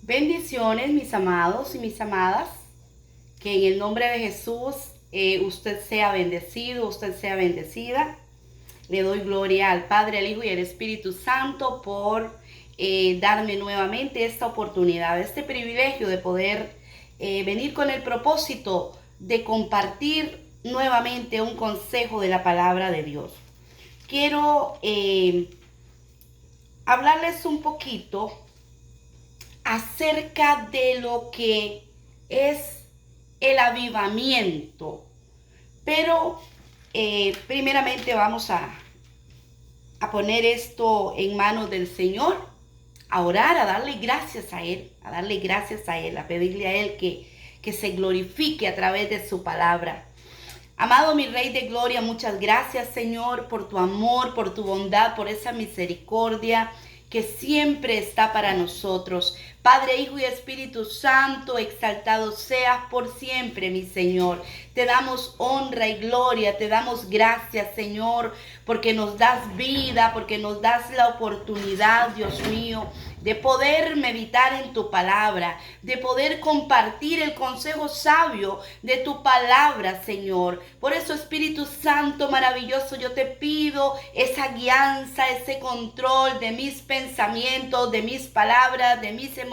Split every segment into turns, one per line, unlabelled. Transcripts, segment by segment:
Bendiciones, mis amados y mis amadas. Que en el nombre de Jesús usted sea bendecido, usted sea bendecida. Le doy gloria al Padre, al Hijo y al Espíritu Santo por darme nuevamente esta oportunidad, este privilegio de poder venir con el propósito de compartir nuevamente un consejo de la palabra de Dios. Quiero hablarles un poquito acerca de lo que es el avivamiento. Pero primeramente vamos a poner esto en manos del Señor, a orar, a darle gracias a Él, a pedirle a Él que se glorifique a través de su palabra. Amado mi Rey de Gloria, muchas gracias, Señor, por tu amor, por tu bondad, por esa misericordia que siempre está para nosotros. Padre, Hijo y Espíritu Santo, exaltado seas por siempre, mi Señor. Te damos honra y gloria, te damos gracias, Señor, porque nos das vida, porque nos das la oportunidad, Dios mío, de poder meditar en tu palabra, de poder compartir el consejo sabio de tu palabra, Señor. Por eso, Espíritu Santo maravilloso, yo te pido esa guianza, ese control de mis pensamientos, de mis palabras, de mis emociones,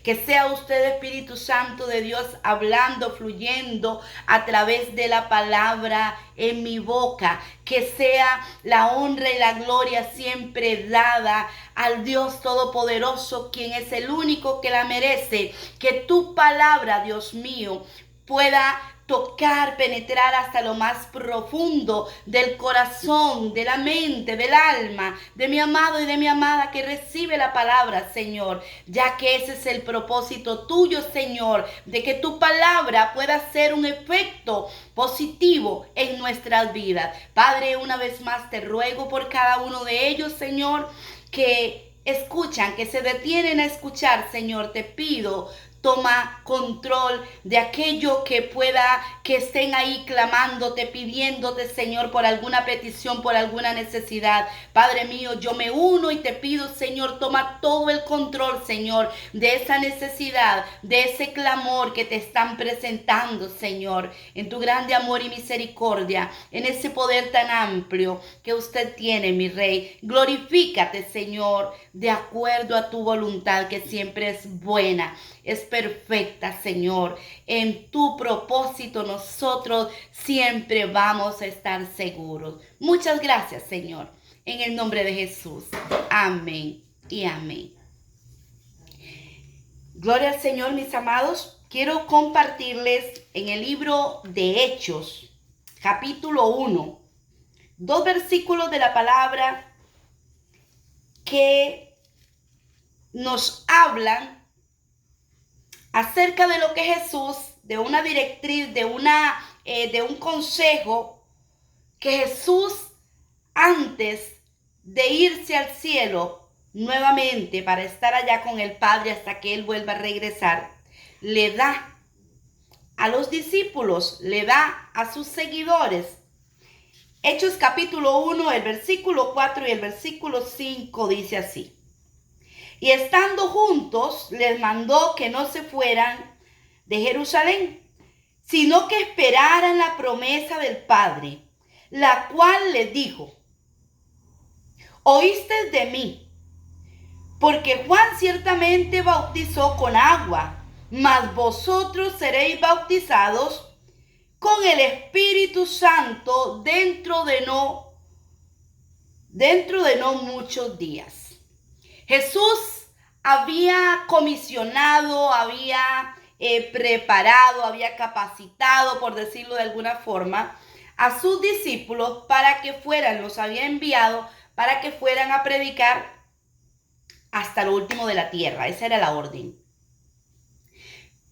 que sea usted, Espíritu Santo de Dios, hablando, fluyendo a través de la palabra en mi boca, que sea la honra y la gloria siempre dada al Dios Todopoderoso, quien es el único que la merece. Que tu palabra, Dios mío, pueda tocar, penetrar hasta lo más profundo del corazón, de la mente, del alma, de mi amado y de mi amada que recibe la palabra, Señor, ya que ese es el propósito tuyo, Señor, de que tu palabra pueda hacer un efecto positivo en nuestras vidas. Padre, una vez más te ruego por cada uno de ellos, Señor, que escuchan, que se detienen a escuchar, Señor, te pido, toma control de aquello que estén ahí clamándote, pidiéndote, Señor, por alguna petición, por alguna necesidad. Padre mío, yo me uno y te pido, Señor, toma todo el control, Señor, de esa necesidad, de ese clamor que te están presentando, Señor, en tu grande amor y misericordia, en ese poder tan amplio que usted tiene, mi Rey. Glorifícate, Señor, de acuerdo a tu voluntad, que siempre es buena, es perfecta, Señor. En tu propósito nosotros siempre vamos a estar seguros. Muchas gracias, Señor. En el nombre de Jesús. Amén y amén. Gloria al Señor, mis amados. Quiero compartirles en el libro de Hechos, capítulo 1, dos versículos de la palabra que nos hablan acerca de lo que Jesús, de una directriz, de un consejo que Jesús, antes de irse al cielo nuevamente para estar allá con el Padre hasta que Él vuelva a regresar, le da a los discípulos, le da a sus seguidores. Hechos capítulo 1, el versículo 4 y el versículo 5 dice así: y estando juntos, les mandó que no se fueran de Jerusalén, sino que esperaran la promesa del Padre, la cual les dijo: oíste de mí, porque Juan ciertamente bautizó con agua, mas vosotros seréis bautizados con el Espíritu Santo dentro de no muchos días. Jesús había comisionado, había preparado, había capacitado, por decirlo de alguna forma, a sus discípulos para que fueran, los había enviado para que fueran a predicar hasta lo último de la tierra. Esa era la orden.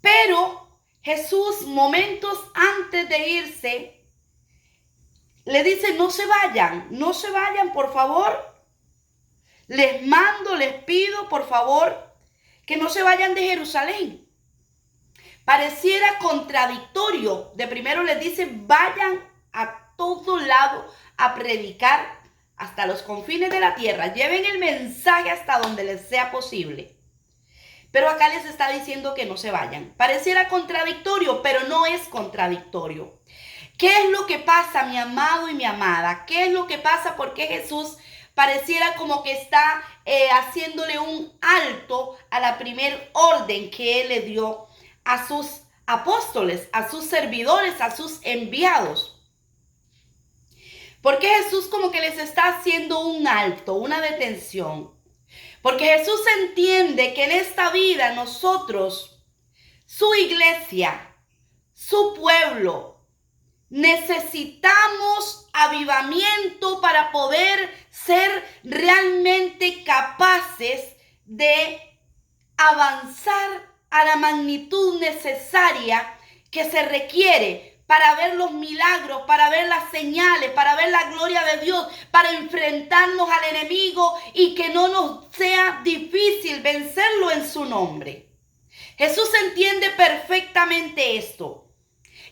Pero Jesús, momentos antes de irse, le dice: no se vayan, por favor. Les mando, les pido, por favor, que no se vayan de Jerusalén. Pareciera contradictorio. De primero les dice: vayan a todo lado a predicar hasta los confines de la tierra. Lleven el mensaje hasta donde les sea posible. Pero acá les está diciendo que no se vayan. Pareciera contradictorio, pero no es contradictorio. ¿Qué es lo que pasa, mi amado y mi amada? ¿Qué es lo que pasa? Porque Jesús pareciera como que está haciéndole un alto a la primer orden que Él le dio a sus apóstoles, a sus servidores, a sus enviados. Porque Jesús como que les está haciendo un alto, una detención. Porque Jesús entiende que en esta vida nosotros, su iglesia, su pueblo, necesitamos avivamiento para poder ser realmente capaces de avanzar a la magnitud necesaria que se requiere para ver los milagros, para ver las señales, para ver la gloria de Dios, para enfrentarnos al enemigo y que no nos sea difícil vencerlo en su nombre. Jesús entiende perfectamente esto.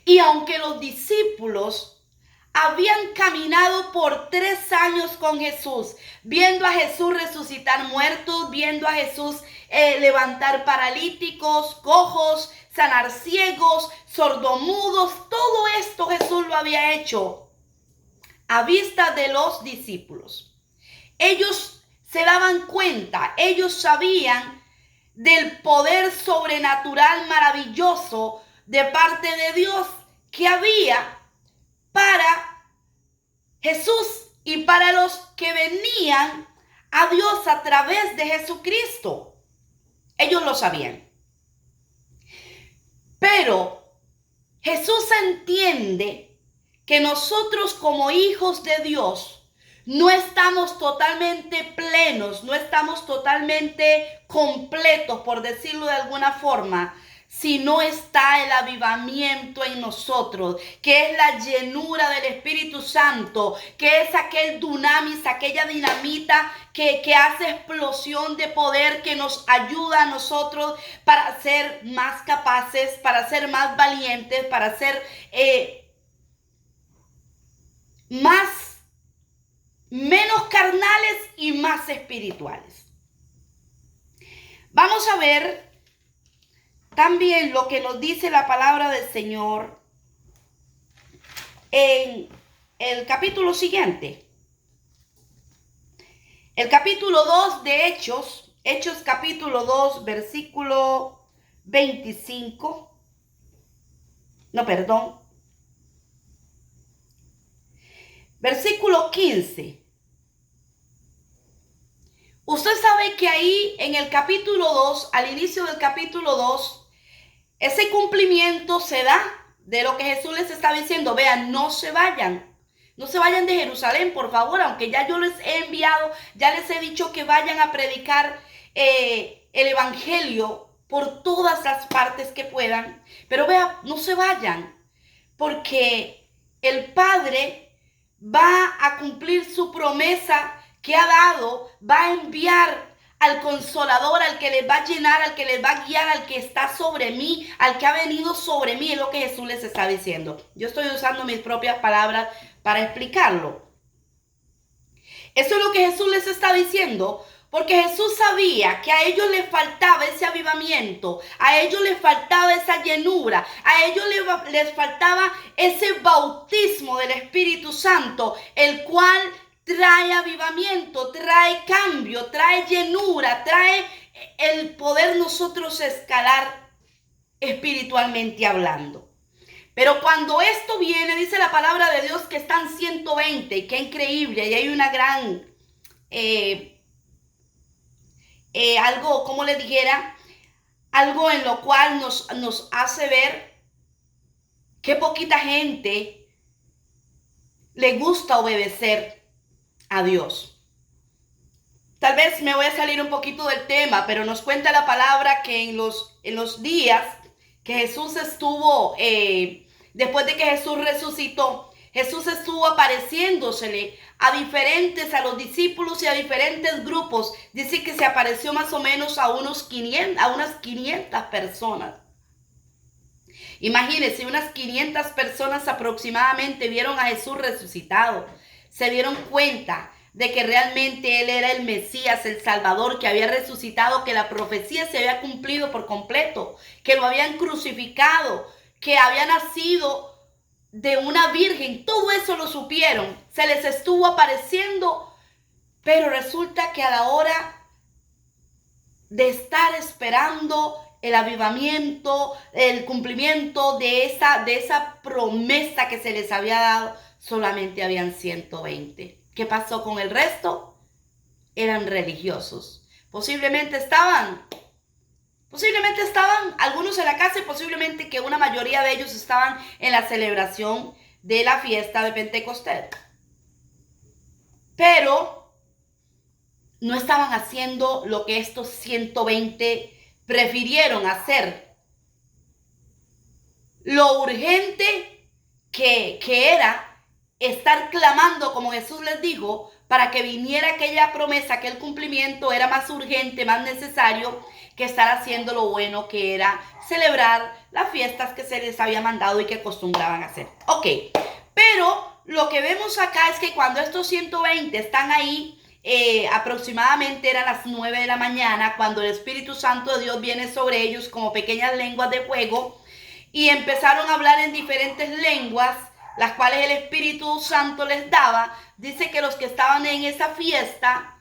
Y aunque los discípulos habían caminado por 3 años con Jesús, viendo a Jesús resucitar muertos, viendo a Jesús levantar paralíticos, cojos, sanar ciegos, sordomudos, todo esto Jesús lo había hecho a vista de los discípulos. Ellos se daban cuenta, ellos sabían del poder sobrenatural maravilloso de parte de Dios que había para Jesús y para los que venían a Dios a través de Jesucristo. Ellos lo sabían. Pero Jesús entiende que nosotros como hijos de Dios no estamos totalmente plenos, no estamos totalmente completos, por decirlo de alguna forma, si no está el avivamiento en nosotros, que es la llenura del Espíritu Santo, que es aquel dunamis, aquella dinamita que hace explosión de poder, que nos ayuda a nosotros para ser más capaces, para ser más valientes, para ser menos carnales y más espirituales. Vamos a ver también lo que nos dice la palabra del Señor en el capítulo siguiente. El capítulo 2 de Hechos capítulo 2, versículo 25. No, perdón. Versículo 15. Usted sabe que ahí en el capítulo 2, al inicio del capítulo 2, ese cumplimiento se da de lo que Jesús les está diciendo. Vean, no se vayan de Jerusalén, por favor, aunque ya yo les he enviado, ya les he dicho que vayan a predicar el evangelio por todas las partes que puedan. Pero vean, no se vayan, porque el Padre va a cumplir su promesa que ha dado, va a enviar al Consolador, al que les va a llenar, al que les va a guiar, al que está sobre mí, al que ha venido sobre mí, es lo que Jesús les está diciendo. Yo estoy usando mis propias palabras para explicarlo. Eso es lo que Jesús les está diciendo, porque Jesús sabía que a ellos les faltaba ese avivamiento, a ellos les faltaba esa llenura, a ellos les faltaba ese bautismo del Espíritu Santo, el cual trae avivamiento, trae cambio, trae llenura, trae el poder nosotros escalar espiritualmente hablando. Pero cuando esto viene, dice la palabra de Dios que están 120, y qué increíble, y hay una gran, algo, como le dijera, algo en lo cual nos hace ver que poquita gente le gusta obedecer a Dios. Tal vez me voy a salir un poquito del tema, pero nos cuenta la palabra que en los días que Jesús estuvo, después de que Jesús resucitó, Jesús estuvo apareciéndosele a los discípulos y a diferentes grupos. Dice que se apareció más o menos a unas 500 personas. Imagínense, unas 500 personas aproximadamente vieron a Jesús resucitado. Se dieron cuenta, de que realmente Él era el Mesías, el Salvador, que había resucitado, que la profecía se había cumplido por completo, que lo habían crucificado, que había nacido de una virgen. Todo eso lo supieron, se les estuvo apareciendo, pero resulta que a la hora de estar esperando el avivamiento, el cumplimiento de esa promesa que se les había dado, solamente habían 120. ¿Qué pasó con el resto? Eran religiosos. Posiblemente estaban algunos en la casa y posiblemente que una mayoría de ellos estaban en la celebración de la fiesta de Pentecostés. Pero no estaban haciendo lo que estos 120 prefirieron hacer. Lo urgente que era estar clamando, como Jesús les dijo, para que viniera aquella promesa, aquel cumplimiento, era más urgente, más necesario que estar haciendo lo bueno, que era celebrar las fiestas que se les había mandado y que acostumbraban a hacer. Ok, pero lo que vemos acá es que cuando estos 120 están ahí, aproximadamente eran las 9 de la mañana, cuando el Espíritu Santo de Dios viene sobre ellos como pequeñas lenguas de fuego y empezaron a hablar en diferentes lenguas, las cuales el Espíritu Santo les daba. Dice que los que estaban en esa fiesta,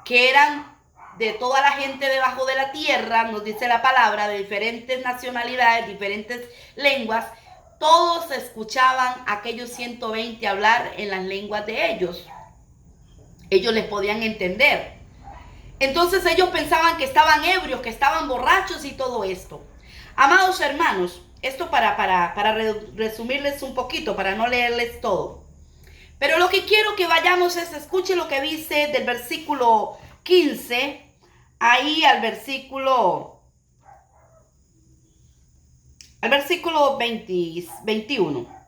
que eran de toda la gente debajo de la tierra, nos dice la palabra, de diferentes nacionalidades, diferentes lenguas, todos escuchaban a aquellos 120 hablar en las lenguas de ellos. Ellos les podían entender. Entonces ellos pensaban que estaban ebrios, que estaban borrachos y todo esto. Amados hermanos, esto para resumirles un poquito, para no leerles todo. Pero lo que quiero que vayamos es, escuche lo que dice del versículo 15, ahí al versículo 21.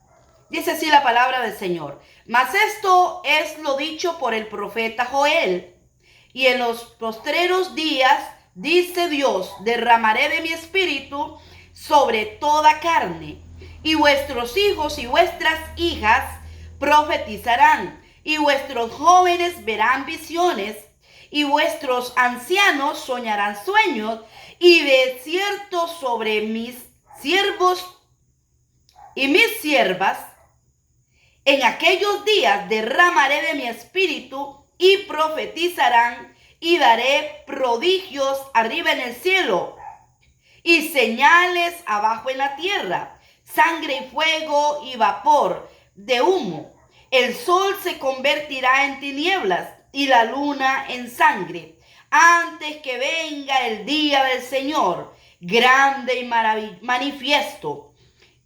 Dice así la palabra del Señor. Mas esto es lo dicho por el profeta Joel. Y en los postreros días, dice Dios, derramaré de mi espíritu sobre toda carne. Y vuestros hijos y vuestras hijas profetizarán. Y vuestros jóvenes verán visiones. Y vuestros ancianos soñarán sueños. Y de cierto sobre mis siervos y mis siervas, en aquellos días derramaré de mi espíritu y profetizarán y daré prodigios arriba en el cielo y señales abajo en la tierra, sangre y fuego y vapor de humo. El sol se convertirá en tinieblas y la luna en sangre antes que venga el día del Señor, grande y manifiesto.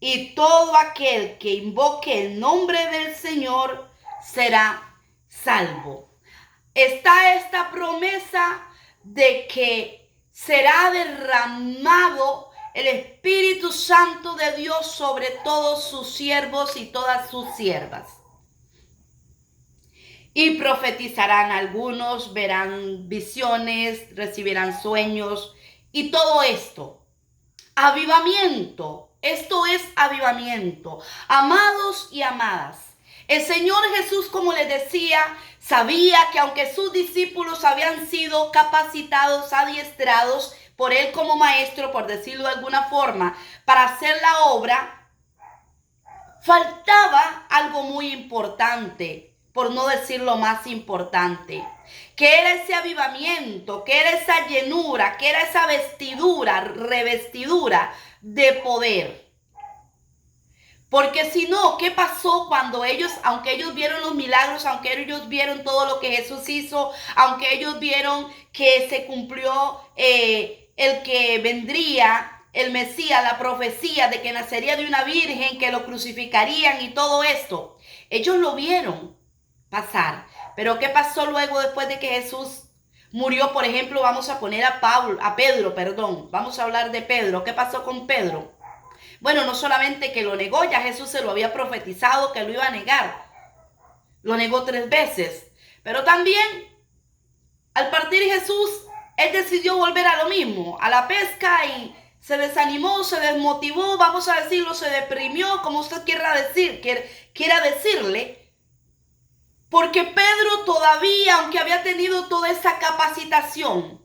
Y todo aquel que invoque el nombre del Señor será salvo. Está esta promesa de que será derramado el Espíritu Santo de Dios sobre todos sus siervos y todas sus siervas. Y profetizarán algunos, verán visiones, recibirán sueños y todo esto. Avivamiento. Esto es avivamiento. Amados y amadas, el Señor Jesús, como les decía, sabía que aunque sus discípulos habían sido capacitados, adiestrados por Él como maestro, por decirlo de alguna forma, para hacer la obra, faltaba algo muy importante, por no decir lo más importante, que era ese avivamiento, que era esa llenura, que era esa vestidura, revestidura de poder. Porque si no, ¿qué pasó cuando ellos, aunque ellos vieron los milagros, aunque ellos vieron todo lo que Jesús hizo, aunque ellos vieron que se cumplió el que vendría, el Mesías, la profecía de que nacería de una virgen, que lo crucificarían y todo esto? Ellos lo vieron pasar. Pero ¿qué pasó luego después de que Jesús murió? Por ejemplo, vamos a poner a Pedro, vamos a hablar de Pedro. ¿Qué pasó con Pedro? Bueno, no solamente que lo negó, ya Jesús se lo había profetizado que lo iba a negar. Lo negó 3 veces. Pero también, al partir Jesús, Él decidió volver a lo mismo, a la pesca, y se desanimó, se desmotivó, vamos a decirlo, se deprimió, como usted quiera decirle. Porque Pedro todavía, aunque había tenido toda esa capacitación,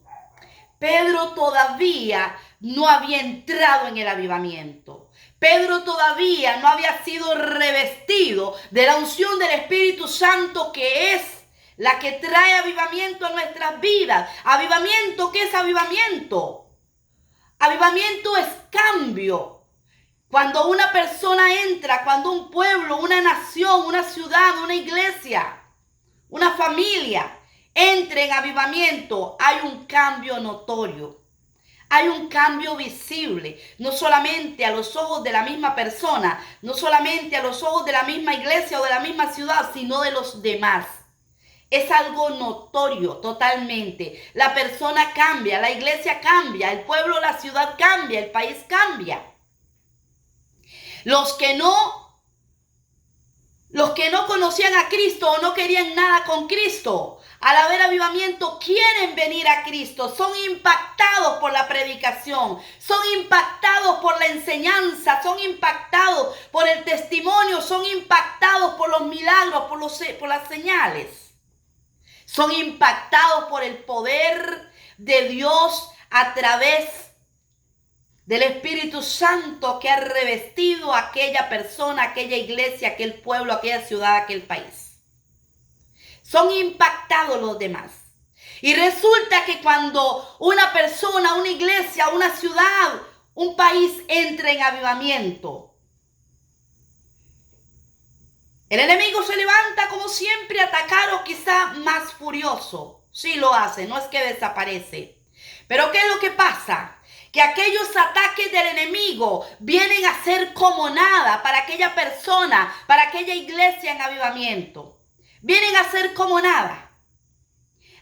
Pedro todavía no había entrado en el avivamiento. Pedro todavía no había sido revestido de la unción del Espíritu Santo, que es la que trae avivamiento a nuestras vidas. ¿Avivamiento? ¿Qué es avivamiento? Avivamiento es cambio. Cuando una persona entra, cuando un pueblo, una nación, una ciudad, una iglesia, una familia entra en avivamiento, hay un cambio notorio. Hay un cambio visible, no solamente a los ojos de la misma persona, no solamente a los ojos de la misma iglesia o de la misma ciudad, sino de los demás. Es algo notorio totalmente. La persona cambia, la iglesia cambia, el pueblo, la ciudad cambia, el país cambia. Los que no conocían a Cristo o no querían nada con Cristo, al haber avivamiento quieren venir a Cristo, son impactados por la predicación, son impactados por la enseñanza, son impactados por el testimonio, son impactados por los milagros, por las señales. Son impactados por el poder de Dios a través del Espíritu Santo que ha revestido a aquella persona, aquella iglesia, aquel pueblo, aquella ciudad, aquel país. Son impactados los demás. Y resulta que cuando una persona, una iglesia, una ciudad, un país entra en avivamiento, el enemigo se levanta como siempre a atacar, o quizá más furioso. Sí lo hace, no es que desaparece. Pero ¿qué es lo que pasa? Que aquellos ataques del enemigo vienen a ser como nada para aquella persona, para aquella iglesia en avivamiento. Vienen a ser como nada.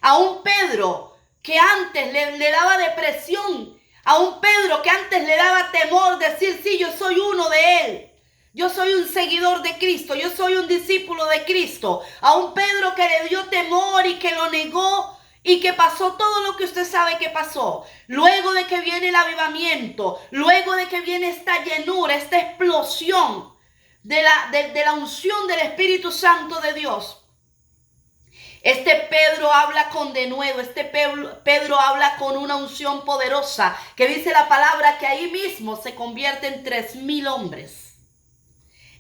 A un Pedro que antes le daba depresión, a un Pedro que antes le daba temor decir, sí, yo soy uno de él. Yo soy un seguidor de Cristo, yo soy un discípulo de Cristo. A un Pedro que le dio temor y que lo negó y que pasó todo lo que usted sabe que pasó. Luego de que viene el avivamiento, luego de que viene esta llenura, esta explosión de la unción del Espíritu Santo de Dios. Este Pedro habla con denuedo, Pedro habla con una unción poderosa, que dice la palabra que ahí mismo se convierte en 3,000 hombres.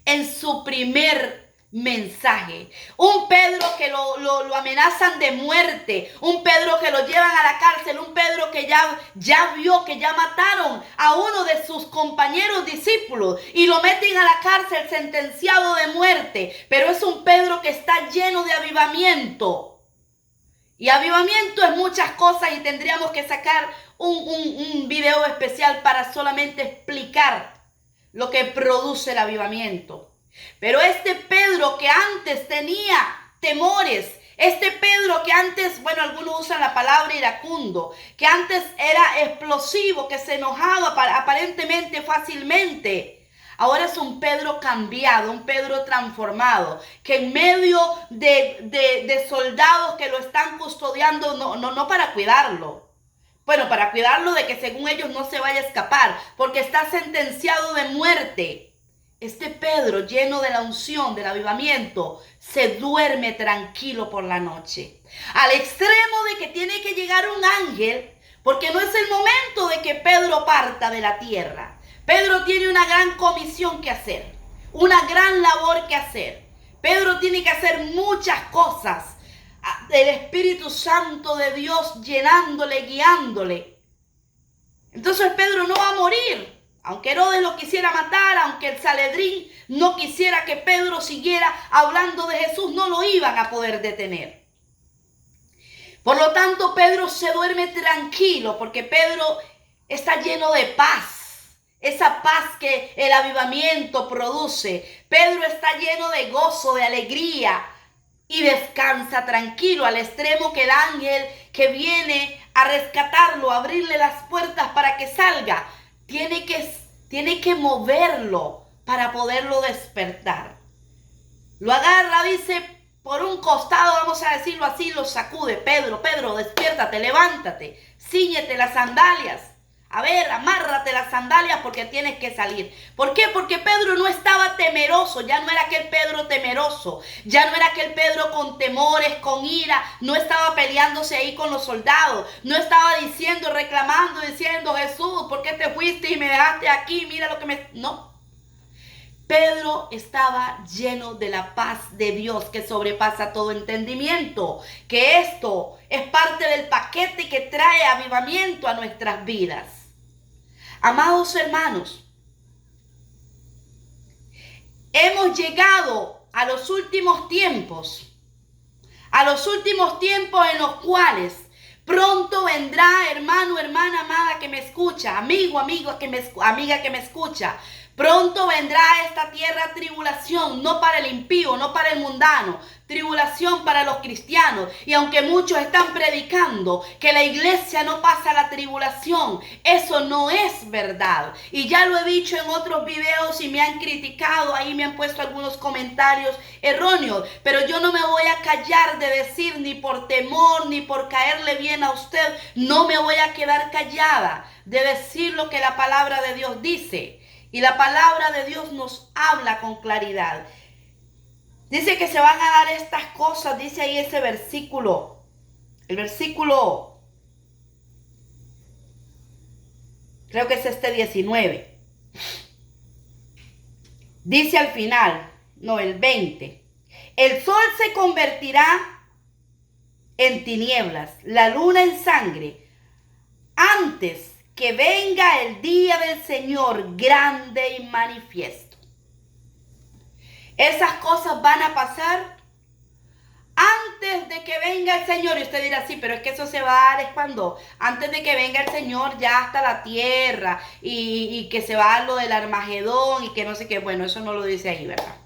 En su primer mensaje. Un Pedro que lo amenazan de muerte, un Pedro que lo llevan a la cárcel, un Pedro que ya vio que ya mataron a uno de sus compañeros discípulos y lo meten a la cárcel sentenciado de muerte, pero es un Pedro que está lleno de avivamiento. Y avivamiento es muchas cosas y tendríamos que sacar un video especial para solamente explicar lo que produce el avivamiento. Pero este Pedro que antes tenía temores, este Pedro que antes, bueno, algunos usan la palabra iracundo, que antes era explosivo, que se enojaba aparentemente fácilmente, ahora es un Pedro cambiado, un Pedro transformado, que en medio de soldados que lo están custodiando, no para cuidarlo, bueno, para cuidarlo de que según ellos no se vaya a escapar, porque está sentenciado de muerte. Este Pedro, lleno de la unción, del avivamiento, se duerme tranquilo por la noche. Al extremo de que tiene que llegar un ángel, porque no es el momento de que Pedro parta de la tierra. Pedro tiene una gran comisión que hacer, una gran labor que hacer. Pedro tiene que hacer muchas cosas. El Espíritu Santo de Dios llenándole, guiándole. Entonces Pedro no va a morir. Aunque Herodes lo quisiera matar, aunque el Sanedrín no quisiera que Pedro siguiera hablando de Jesús, no lo iban a poder detener. Por lo tanto, Pedro se duerme tranquilo porque Pedro está lleno de paz. Esa paz que el avivamiento produce. Pedro está lleno de gozo, de alegría. Y descansa tranquilo al extremo que el ángel que viene a rescatarlo, a abrirle las puertas para que salga, tiene que moverlo para poderlo despertar. Lo agarra, dice, por un costado, vamos a decirlo así, lo sacude. Pedro, despiértate, levántate, cíñete las sandalias. A ver, amárrate las sandalias porque tienes que salir. ¿Por qué? Porque Pedro no estaba temeroso, ya no era aquel Pedro temeroso, ya no era aquel Pedro con temores, con ira, no estaba peleándose ahí con los soldados, no estaba diciendo, reclamando, diciendo, Jesús, ¿por qué te fuiste y me dejaste aquí? Mira lo que me... No. Pedro estaba lleno de la paz de Dios que sobrepasa todo entendimiento, que esto es parte del paquete que trae avivamiento a nuestras vidas. Amados hermanos, hemos llegado a los últimos tiempos en los cuales pronto vendrá, hermano, hermana amada que me escucha, amiga que me escucha. Pronto vendrá a esta tierra tribulación, no para el impío, no para el mundano, tribulación para los cristianos. Y aunque muchos están predicando que la iglesia no pasa la tribulación, eso no es verdad. Y ya lo he dicho en otros videos y me han criticado, ahí me han puesto algunos comentarios erróneos. Pero yo no me voy a callar de decir, ni por temor, ni por caerle bien a usted, no me voy a quedar callada de decir lo que la palabra de Dios dice. Y la palabra de Dios nos habla con claridad. Dice que se van a dar estas cosas, dice ahí ese versículo. El versículo, creo que es este 19. Dice al final, no, el 20. El sol se convertirá en tinieblas, la luna en sangre, antes que venga el día del Señor grande y manifiesto. Esas cosas van a pasar antes de que venga el Señor. Y usted dirá, sí, pero es que eso se va a dar es cuando, antes de que venga el Señor ya hasta la tierra y que se va a lo del Armagedón y que no sé qué. Bueno, eso no lo dice ahí, ¿verdad?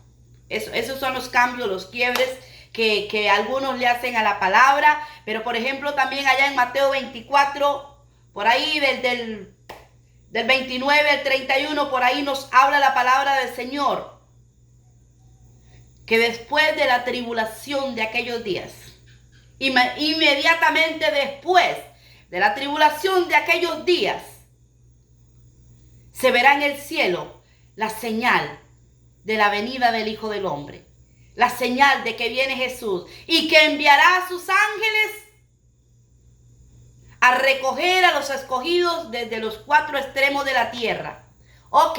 Esos son los cambios, los quiebres que algunos le hacen a la palabra. Pero por ejemplo también allá en Mateo 24, por ahí del 29 al 31, por ahí nos habla la palabra del Señor. Que después de la tribulación de aquellos días, inmediatamente después de la tribulación de aquellos días, se verá en el cielo la señal de la venida del Hijo del Hombre. La señal de que viene Jesús y que enviará a sus ángeles a recoger a los escogidos desde los cuatro extremos de la tierra. Ok,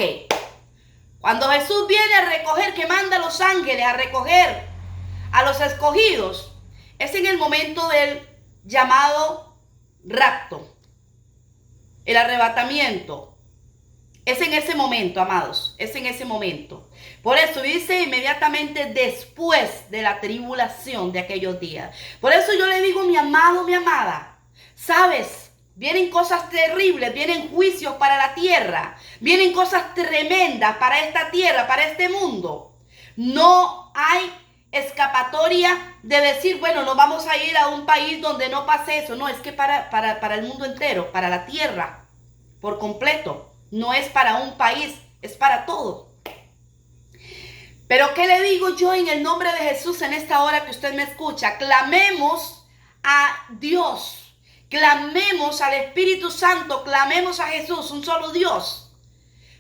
cuando Jesús viene a recoger, que manda a los ángeles a recoger a los escogidos, es en el momento del llamado rapto, el arrebatamiento. Es en ese momento, amados, es en ese momento. Por eso dice inmediatamente después de la tribulación de aquellos días. Por eso yo le digo, mi amado, mi amada, ¿sabes? Vienen cosas terribles, vienen juicios para la tierra, vienen cosas tremendas para esta tierra, para este mundo. No hay escapatoria de decir, bueno, nos vamos a ir a un país donde no pase eso. No, es que para el mundo entero, para la tierra, por completo. No es para un país, es para todo. Pero ¿qué le digo yo en el nombre de Jesús en esta hora que usted me escucha? Clamemos a Dios. Clamemos al Espíritu Santo, clamemos a Jesús, un solo Dios,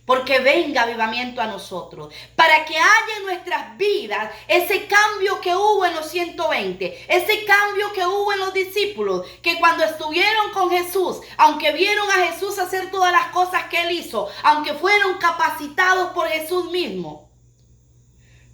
porque venga avivamiento a nosotros, para que haya en nuestras vidas ese cambio que hubo en los 120, ese cambio que hubo en los discípulos, que cuando estuvieron con Jesús, aunque vieron a Jesús hacer todas las cosas que Él hizo, aunque fueron capacitados por Jesús mismo,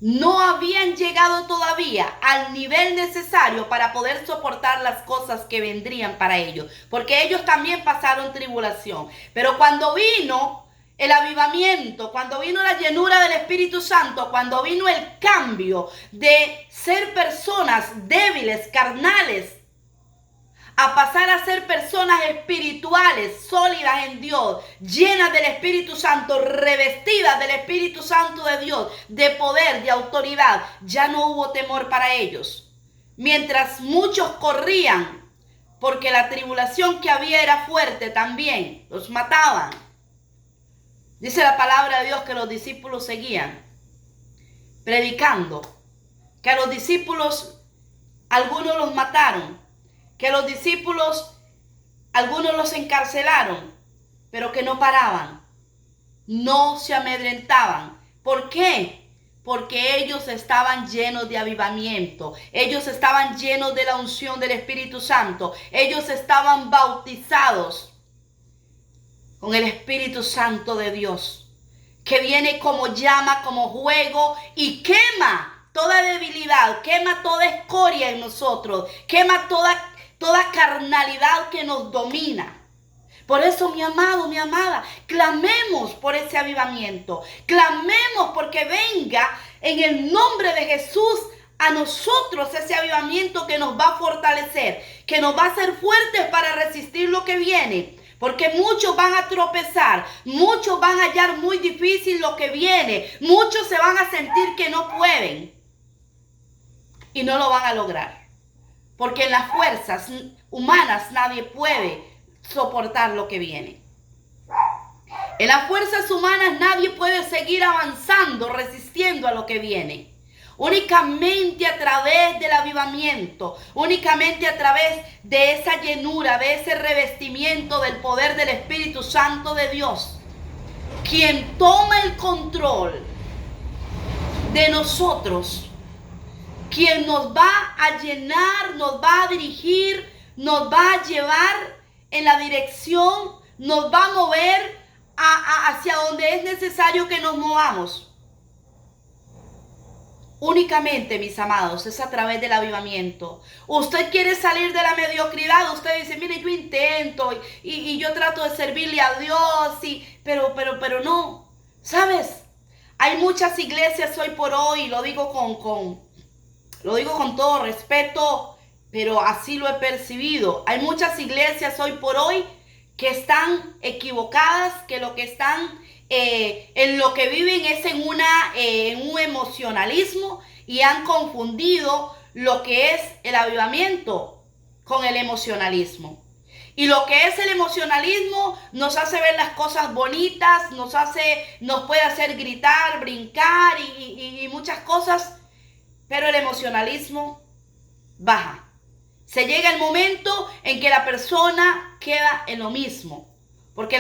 no habían llegado todavía al nivel necesario para poder soportar las cosas que vendrían para ellos, porque ellos también pasaron tribulación. Pero cuando vino el avivamiento, cuando vino la llenura del Espíritu Santo, cuando vino el cambio de ser personas débiles, carnales, a pasar a ser personas espirituales, sólidas en Dios, llenas del Espíritu Santo, revestidas del Espíritu Santo de Dios, de poder, de autoridad, ya no hubo temor para ellos. Mientras muchos corrían, porque la tribulación que había era fuerte también, los mataban. Dice la palabra de Dios que los discípulos seguían predicando, que a los discípulos algunos los mataron, que los discípulos, algunos los encarcelaron, pero que no paraban, no se amedrentaban. ¿Por qué? Porque ellos estaban llenos de avivamiento, ellos estaban llenos de la unción del Espíritu Santo, ellos estaban bautizados con el Espíritu Santo de Dios, que viene como llama, como fuego y quema toda debilidad, quema toda escoria en nosotros, quema toda carnalidad que nos domina. Por eso, mi amado, mi amada, clamemos por ese avivamiento. Clamemos porque venga en el nombre de Jesús a nosotros ese avivamiento que nos va a fortalecer, que nos va a hacer fuertes para resistir lo que viene. Porque muchos van a tropezar, muchos van a hallar muy difícil lo que viene, muchos se van a sentir que no pueden y no lo van a lograr. Porque en las fuerzas humanas nadie puede soportar lo que viene. En las fuerzas humanas nadie puede seguir avanzando, resistiendo a lo que viene. Únicamente a través del avivamiento, únicamente a través de esa llenura, de ese revestimiento del poder del Espíritu Santo de Dios, quien toma el control de nosotros, quien nos va a llenar, nos va a dirigir, nos va a llevar en la dirección, nos va a mover hacia donde es necesario que nos movamos. Únicamente, mis amados, es a través del avivamiento. Usted quiere salir de la mediocridad, usted dice, mire, yo intento y yo trato de servirle a Dios, pero no. ¿Sabes? Hay muchas iglesias hoy por hoy, lo digo con todo respeto, pero así lo he percibido. Hay muchas iglesias hoy por hoy que están equivocadas, que lo que están en lo que viven es en un emocionalismo y han confundido lo que es el avivamiento con el emocionalismo. Y lo que es el emocionalismo nos hace ver las cosas bonitas, nos puede hacer gritar, brincar y muchas cosas, pero el emocionalismo baja. Se llega el momento en que la persona queda en lo mismo, porque